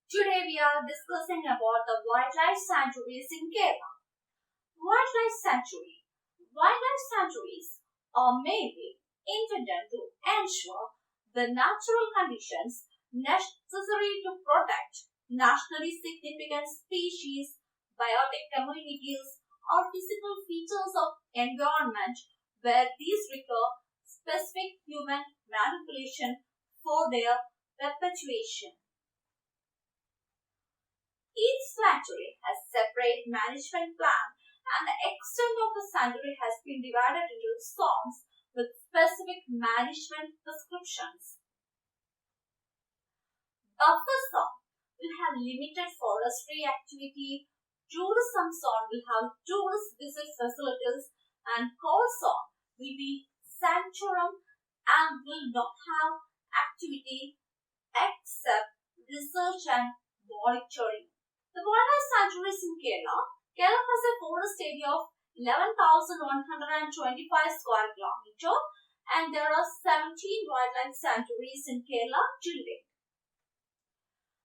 Today we are discussing about the wildlife sanctuaries in Kerala. Wildlife sanctuary. Wildlife sanctuaries are mainly intended to ensure the natural conditions necessary to protect nationally significant species, biotic communities, or physical features of environment where these require specific human manipulation for their perpetuation. Each sanctuary has a separate management plan, and the extent of the sanctuary has been divided into zones with specific management prescriptions. Buffer zone will have limited forestry activity, tourism zone will have tourist visit facilities, and core zone will be sanctuary and will not have activity except research and monitoring. The wildlife sanctuaries in Kerala. Kerala has a forest area of 11,125 square kilometers, and there are 17 wildlife sanctuaries in Kerala till date.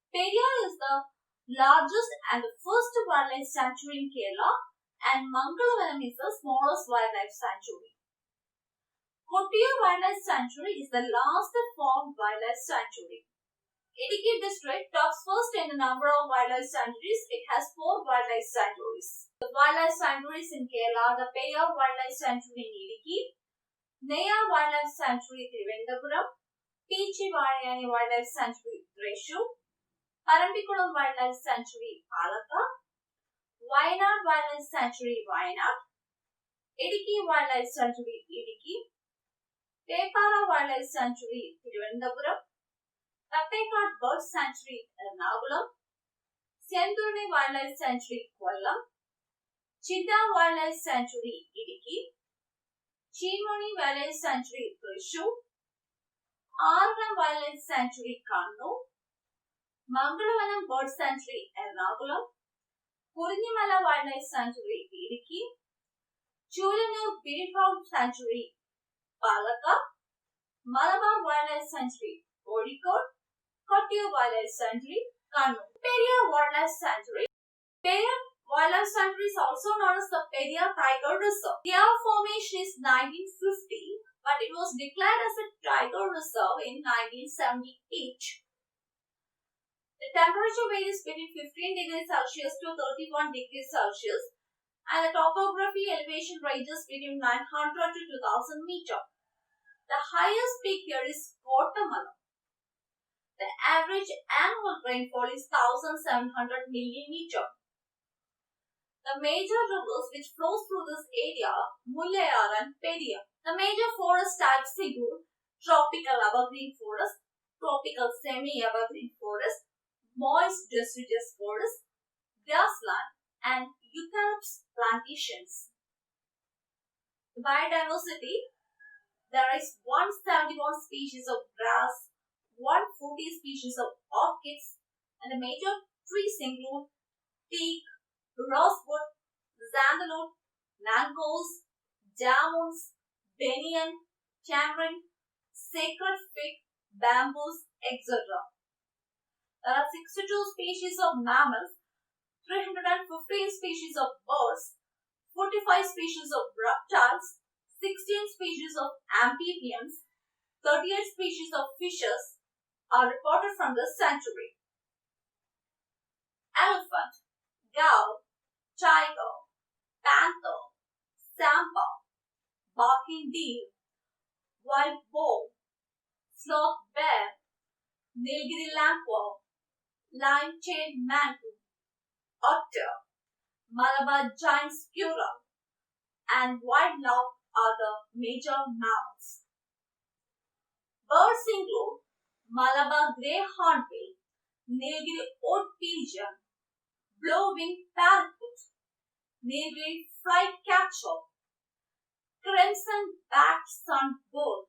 Periyar is the largest and the first wildlife sanctuary in Kerala, and Mangalavanam is the smallest wildlife sanctuary. Kottayur Wildlife Sanctuary is the last formed wildlife sanctuary. Idukki district tops first in the number of wildlife sanctuaries. It has 4 wildlife sanctuaries. The wildlife sanctuaries in Kerala are the Periyar Wildlife Sanctuary in Idukki, Neyar Wildlife Sanctuary Thiruvananthapuram, PEECHI-VAZHANI Wildlife Sanctuary Thrissur, Parambikulam Wildlife Sanctuary Palakkad, Wayanad Wildlife Sanctuary Wayanad, Idukki Wildlife Sanctuary Idukki, PEPPARA Wildlife Sanctuary Thiruvananthapuram, THATTEKKAD Bird Sanctuary Ernakulam, SHENDURNEY Wildlife Sanctuary Kollam, Chidda Wildlife Sanctuary Idukki, Chimoni Wildlife Sanctuary Thrissur, Arnam Wildlife Sanctuary Kannur, Mangalavanam Bird Sanctuary Ernakulam, Kurinyamala Wildlife Sanctuary Idukki, Chulanur Bird Sanctuary Palakkad, Malabar Wildlife Sanctuary Kozhikode, Kottayur Wildlife Sanctuary Kannur. Periyar Wildlife Sanctuary. Periyar Wildlife Sanctuary is also known as the Periyar Tiger Reserve. The formation is 1950, but it was declared as a tiger reserve in 1978. The temperature varies between 15 degrees Celsius to 31 degrees Celsius, and the topography elevation ranges between 900 to 2000 meters. The highest peak here is Kottamallam. The average annual rainfall is 1700 millimeters. The major rivers which flow through this area are Muthanga and Periyar. The major forest types include tropical evergreen forest, tropical semi-evergreen forest, moist deciduous forest, grassland, and eucalyptus plantations. The biodiversity. There is 171 species of grass, 140 species of orchids, and the major trees include teak, rosewood, sandalwood, mangoes, jamuns, banyan, tamarind, sacred fig, bamboos, etc. There are 62 species of mammals, 315 species of birds, 45 species of reptiles, 16 species of amphibians, 38 species of fishes are reported from the sanctuary. Elephant, cow, tiger, panther, sambar, barking deer, wild boar, sloth bear, Nilgiri lamprey, lion-tailed mango, otter, Malabar giant squirrel, and wildlife are the major mammals. Birds include Malabar grey hornbill, Nilgiri wood pigeon, blue-winged parrot, Nilgiri flycatcher, crimson-backed sunbird,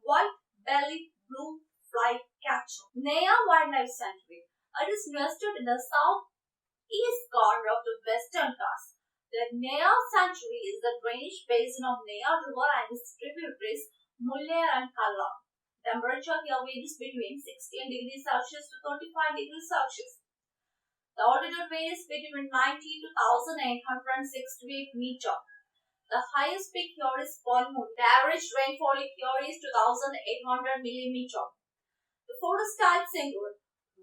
white-bellied blue flycatcher. Neyar Wildlife Sanctuary. It is nested in the southeast corner of the Western Ghats. The Neyar Sanctuary is the drainage basin of Neyar River and its tributaries Mullayer and Kallam. temperature here varies between 16 degrees Celsius to 35 degrees Celsius. The altitude varies between 90 to 1868 meters. The highest peak here is Polmont. The average rainfall here is 2800 millimeters. The forest types include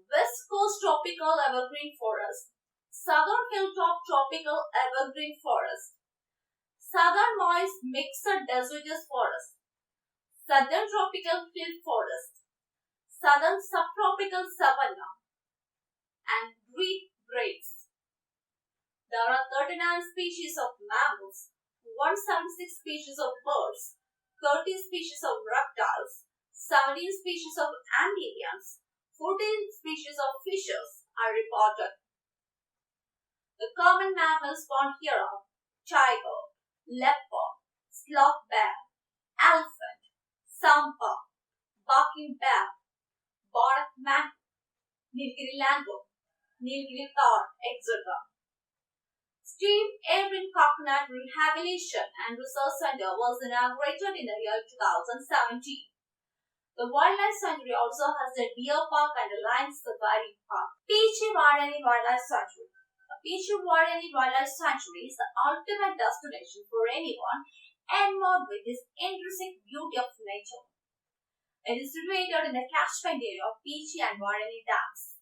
West Coast Tropical Evergreen Forest, Southern Hilltop Tropical Evergreen Forest, Southern Moist Mixed Deciduous Forest, Southern Tropical Hill Forest, Southern Subtropical Savanna, and Wheat Breaks. There are 39 species of mammals, 176 species of birds, 30 species of reptiles, 17 species of amphibians, 14 species of fishes are reported. The common mammals found here are tiger, leopard, sloth bear, elephant, sampa, barking bear, barred man, Nilgiri langur, Nilgiri tahr, etc. Steam Airborne Coconut Rehabilitation and Research Center was inaugurated in the year 2017. The Wildlife Sanctuary also has a deer park and a lion safari park. PEECHI-VAZHANI Wildlife Sanctuary. The PEECHI-VAZHANI Wildlife Sanctuary is the ultimate destination for anyone enamored with this intrinsic beauty of nature. It is situated in the catchment area of PEECHI and Vazhani dams.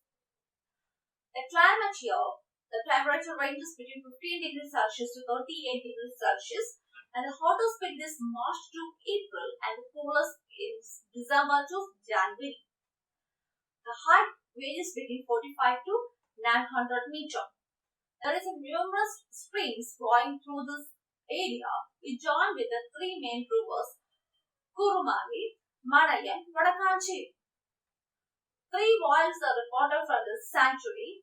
The climate here, the temperature ranges between 15 degrees Celsius to 38 degrees Celsius, and the hottest peak is March to April and the coolest is December to January. The height varies between 45 to 900 meters. There is numerous streams flowing through this area which join with the three main rivers Kurumari, Manai and Vadakancheri. Three whales are reported from this sanctuary: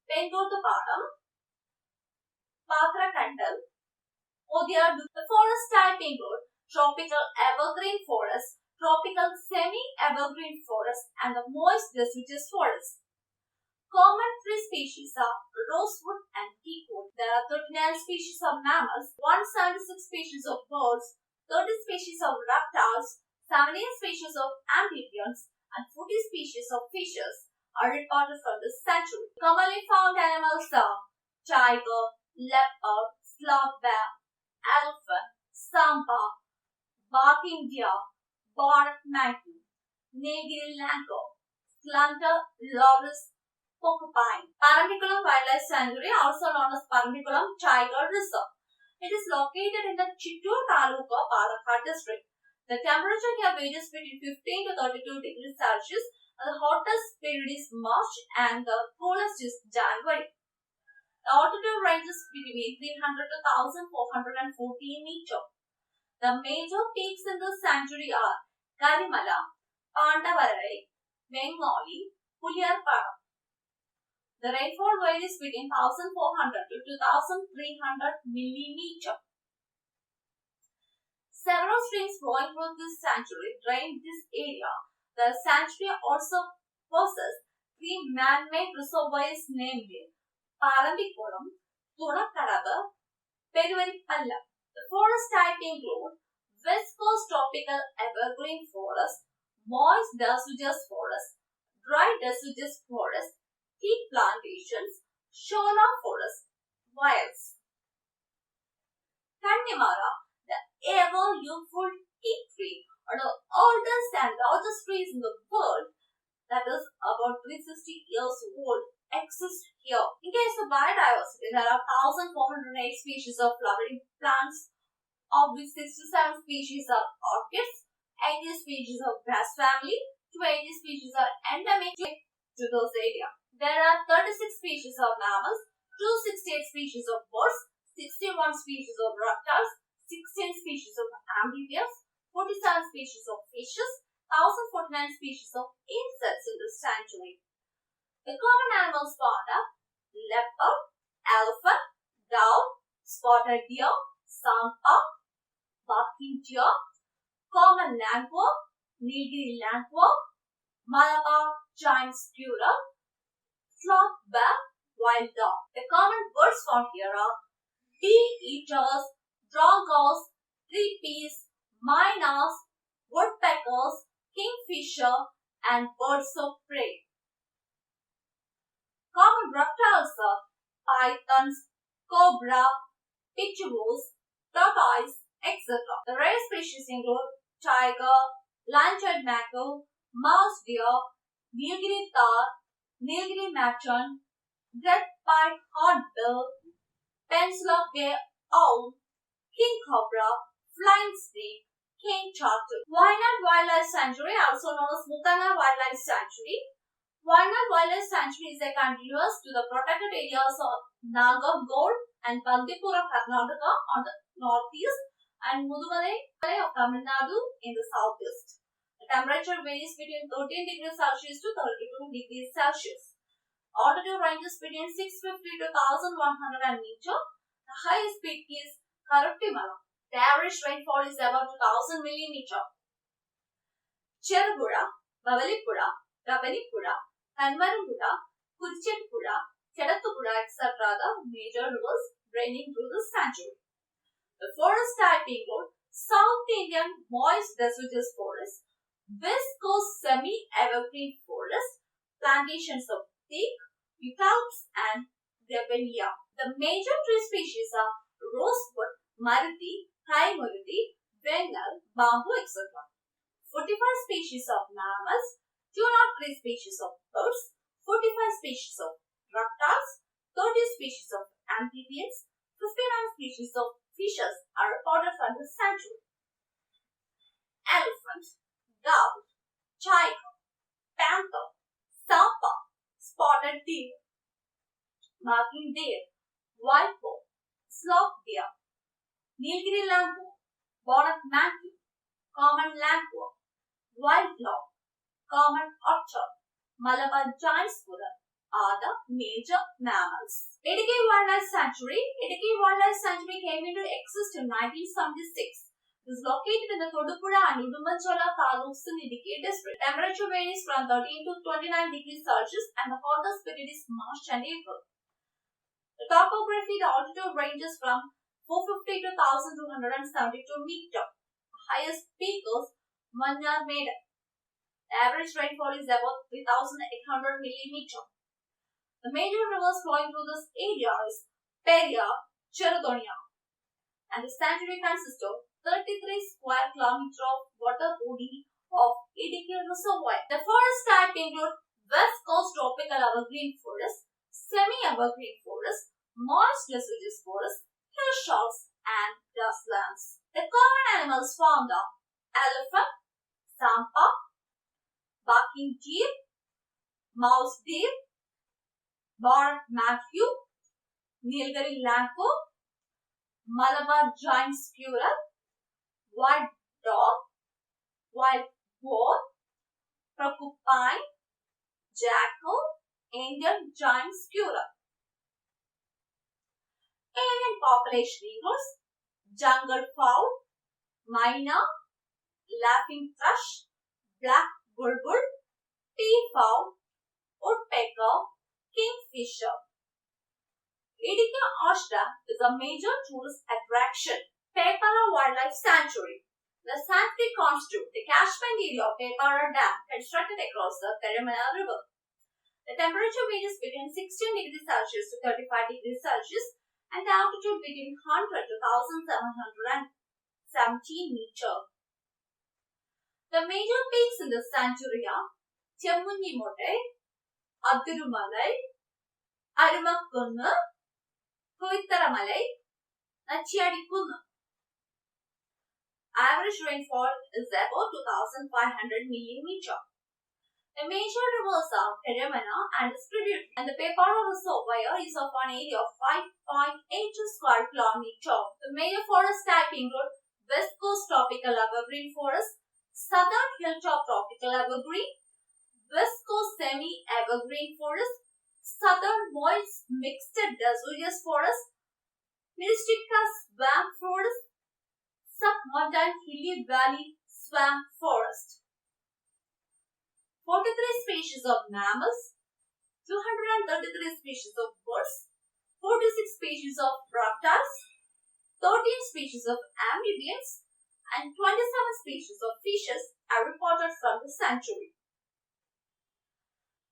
Pengotupadam, Pathrakandal, Odiyar. The forest type include tropical evergreen forest, tropical semi-evergreen forest, and the moist deciduous forest. Common tree species are rosewood and teakwood. There are 39 species of mammals, 176 species of birds, 30 species of reptiles, 17 species of amphibians, and 40 species of fishes are reported from this sanctuary. Commonly found animals are tiger, leopard, sloth bear, elephant, sampa, barking deer, barred monkey, Nilgiri langur, slunter loris porcupine. Parambikulam Wildlife Sanctuary, also known as Parambikulam Tiger Reserve. It is located in the Chittoor Taluka, Palakkad district. The temperature here varies between 15 to 32 degrees Celsius, and the hottest period is March and the coolest is January. The altitude ranges between 300 to 1414 meters. The major peaks in the sanctuary are Karimala, Pandavarai, Bengali, Puliyarpada. The rainfall varies between 1400 to 2300 millimeters. Several streams flowing through this sanctuary drain this area. The sanctuary also possesses three man-made reservoirs named Parambikulam, Thunakadava, Periyar. The forest type include West Coast Tropical Evergreen Forest, Moist Deciduous Forest, Dry Deciduous Forest, Teak Plantations, Shola Forest, Wilds. Kanyamara, the ever-youthful teak tree, are the oldest and largest trees in the world, that is about 360 years old, exist here. In case of biodiversity, there are 1408 species of flowering plants, of which 67 species are orchids, 80 species of grass family, 20 species are endemic to this area. There are 36 species of mammals, 268 species of birds, 61 species of reptiles, 16 species of amphibians, 47 species of fishes, 1049 species of insects in this sanctuary. The common animals found are leopard, elephant, dove, spotted deer, sampa, barking deer, common langur, Nilgiri langur, Malabar giant squirrel, sloth bear, wild dog. The common birds found here are bee-eaters, drongos, tree peas, mynas, woodpeckers, kingfisher, and birds of prey. Common reptiles are pythons, cobra, pitchers, tortoise, etc. The rare species include tiger, lancered macaw, mouse deer, Nilgiri tar, Nilgiri machon, red-pied hornbill, pencil gay owl, king cobra, flying snake, king turtle. Wayanad Wildlife Sanctuary, also known as Muthanga Wildlife Sanctuary. Wayanad Wildlife Sanctuary is a continuous to the protected areas of Nagargod and Bandipura, Karnataka on the northeast and Mudumalai of Tamil Nadu in the southeast. The temperature varies between 13 degrees Celsius to 32 degrees Celsius. Altitude ranges between 650 to 1100 meter. The highest peak is Karuttimala. The average rainfall is about 2000 millimeter. Cherupura, Bavalipura, Ravanipura, Kanmarampuda, Kurichettupura, Kedathupura, etc. the major rivers draining through the sanctuary. The forest type include South Indian moist deciduous forest, West Coast semi-evergreen forest, plantations of teak, eucalyptus and grevillea. The major tree species are rosewood, maruti, Thai maruti, bengal, bamboo, etc. 45 species of mammals, 203 species of birds, 45 species of reptiles, 30 species of amphibians, 59 species of fishes are reported from the sanctuary. Elephant, dove, tiger, panther, sampa, spotted deer, marking deer, wild boar, sloth deer, Nilgiri langur, bonnet monkey, common langur, wild dog, common otter, Malabar giant squirrel are the major mammals. Idukki Wildlife Sanctuary. Idukki Wildlife Sanctuary came into existence in 1976. It is located in the Thodupuzha and Udumanchola taluks in Idukki district. Temperature varies from 13 to 29 degrees Celsius and the hottest period is March and April. The topography, the altitude ranges from 450 to 1272 meter. The highest peak is Manyarmeda. The average rainfall is about 3800 millimeter. The major rivers flowing through this area is PERIYAR, Cherudoniya, and the sanctuary consists of 33 square kilometers of water body of Idukki Reservoir. The forest type include West Coast tropical evergreen forest, semi-evergreen forest, moist deciduous forest, hillshots, and grasslands. The common animals found are elephant, sampa, barking deer, mouse deer, bonnet macaw, Nilgiri langur, Malabar giant squirrel, wild dog, wild boar, porcupine, jackal, Indian giant squirrel. Alien population includes jungle fowl, myna, laughing thrush, black bulbul, peafowl, woodpecker, kingfisher. Idukki Ashram is a major tourist attraction. PEPPARA Wildlife Sanctuary. The sanctuary constitutes the catchment area of PEPPARA Dam constructed across the PERIYAR River. The temperature ranges between 16 degrees Celsius to 35 degrees Celsius and the altitude between 100 to 1717 meter. The major peaks in the sanctuary are Chemmunnimutai, Adirumalai, Arumakkunnu, Koitharamalai, Nachiyadikunnu. Average rainfall is about 2500 millimeter. The major rivers are Periyar and its tributary, and the PEPPARA Reservoir is of an area of 5.8 square kilometer. The major forest type include West Coast tropical evergreen forest, Southern hilltop tropical evergreen, West Coast semi-evergreen forest, Southern moist mixed deciduous forest, Myristica swamp forest, submontane hilly valley swamp forest. 43 species of mammals, 233 species of birds, 46 species of reptiles, 13 species of amphibians, and 27 species of fishes are reported from the sanctuary.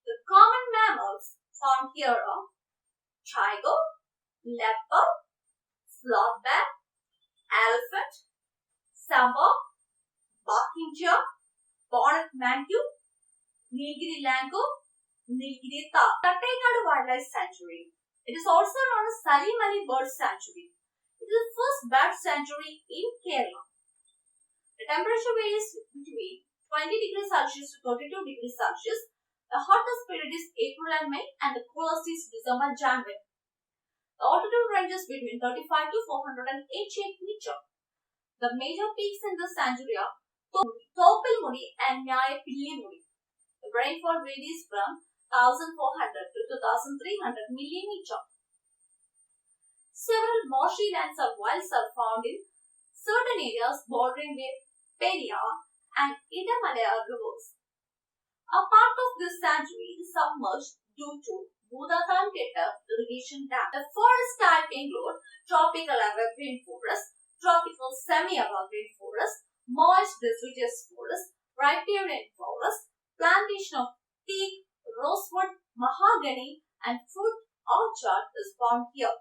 The common mammals found here are tiger, leopard, sloth bear, elephant, sambar, barking deer, bonnet mangue, Nilgiri langur, Nilgiri tahr. THATTEKKAD Wildlife Sanctuary. It is also known as Salim Bird Sanctuary. It is the first bird sanctuary in Kerala. The temperature varies between 20 degrees Celsius to 32 degrees Celsius. The hottest period is April and May, and the coolest is December and January. The altitude ranges between 35 to 488 meters. The major peaks in the sanctuary are Thoppilmudi and Nyayapillimudi. The rainfall varies from 1,400 to 2,300 millimeters. Several marshy lands or wilds are found in certain areas bordering the Periyar and Idamalaya rivers. A part of this sanctuary is submerged due to Muthanga irrigation dam. The forest type include tropical evergreen forest, tropical semi-evergreen forest, moist deciduous forest, riparian forest, plantation of teak, rosewood, mahogany, and fruit orchard is found here.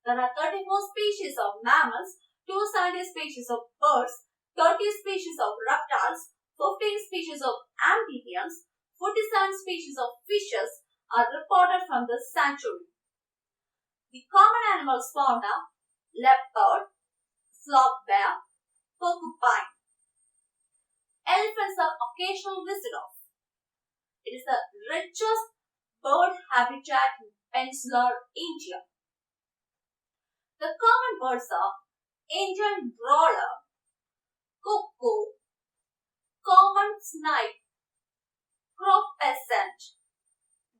There are 34 species of mammals, 270 species of birds, 30 species of reptiles, 15 species of amphibians, 47 species of fishes are reported from the sanctuary. The common animals found are leopard, sloth bear, porcupine. Elephants are occasional visitors. It is the richest bird habitat in peninsular India. The common birds are Indian broiler, cuckoo, common snipe, crow pheasant,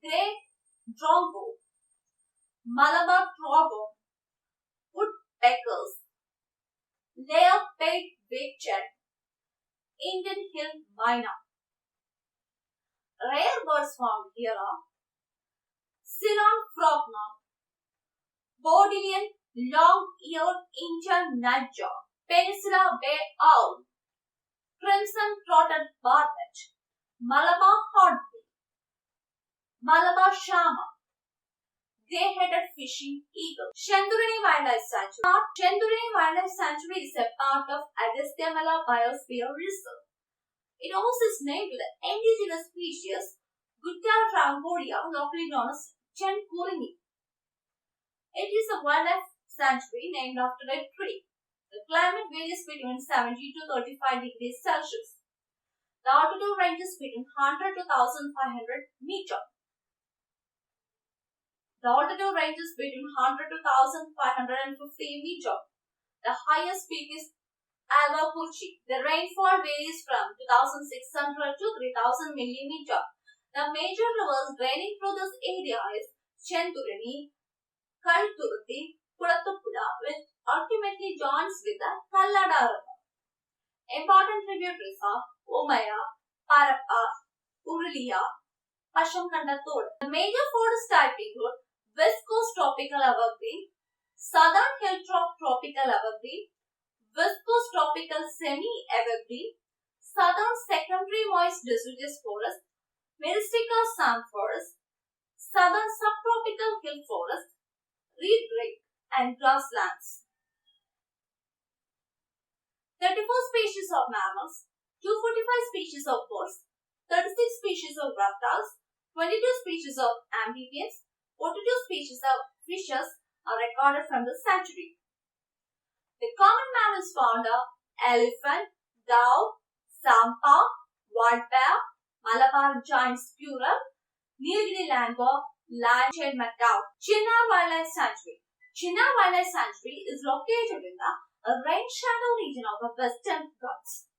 grey drongo, Malabar trogon, woodpeckers, layer-paid wagtail, Indian hill myna. Rare birds found here are Ceylon frognard, Bodleian long-eared Indian nightjar, Peninsula bay owl, crimson-throated barbet, Malabar hornbill, Malabar shama, grey-headed fishing eagle. Shendurney Wildlife Sanctuary. Shendurney Wildlife Sanctuary is a part of Agasthyamala Biosphere Reserve. It owes its name to the indigenous species Gutta tramporia, locally known as Chenkurini. It is a wildlife sanctuary named after a tree. The climate varies between 70 to 35 degrees Celsius. The altitude ranges between 100 to 1,500 meters. The altitude ranges between 100 to 1,550 meters. The highest peak is Alvapuchi. The rainfall varies from 2,600 to 3,000 millimeters. The major rivers draining through this area is Shendurney, Kalturthi, Kulathupuzha, which ultimately joins with the Kallada River. Important tributaries are Omaya, Parappa, Purulia, Pashamkanda-Todu. The major forest type include West Coast tropical evergreen, Southern hilltop tropical evergreen, West Coast tropical semi-evergreen, Southern secondary moist deciduous forest, Myristica sam forest, Southern subtropical hill forest, reed brake, and grasslands. 34 species of mammals, 245 species of birds, 36 species of reptiles, 22 species of amphibians, 42 species of fishes are recorded from the sanctuary. The common mammals found are elephant, dove, sampa, white bear, Malabar giant squirrel, Nilgiri langur, lion-tailed macaw. Chinnar Wildlife Sanctuary. Chinnar Wildlife Sanctuary is located in the rain shadow region of the Western Ghats.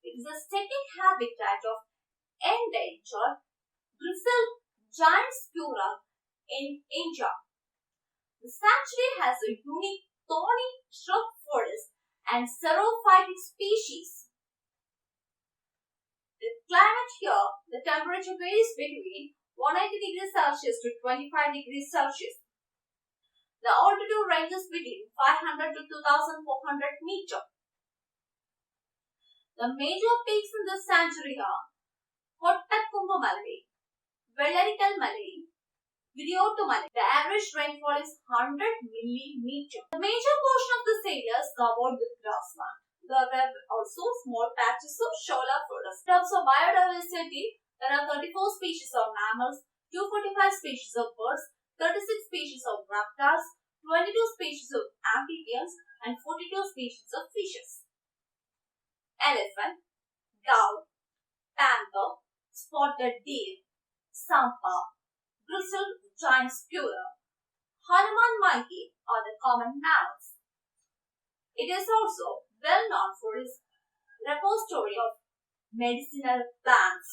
It is the second habitat of endangered grizzled giant squirrel in India. The sanctuary has a unique thorny shrub forest and xerophytic species. The climate here, the temperature varies between 180 degrees Celsius to 25 degrees Celsius. The altitude ranges between 500 to 2,400 meters. The major peaks in the sanctuary are Kottakumbamalai, Vellarikal Malai, the average rainfall is 100 millimeters. The major portion of this area is covered with grassland. There were also small patches of shola forest. In terms of biodiversity, there are 34 species of mammals, 245 species of birds, 36 species of reptiles, 22 species of amphibians, and 42 species of fishes. Elephant, dove, panther, spotted deer, sampa, grizzled giant squirrel, Hanuman monkey are the common mammals. It is also well known for its repository of medicinal plants.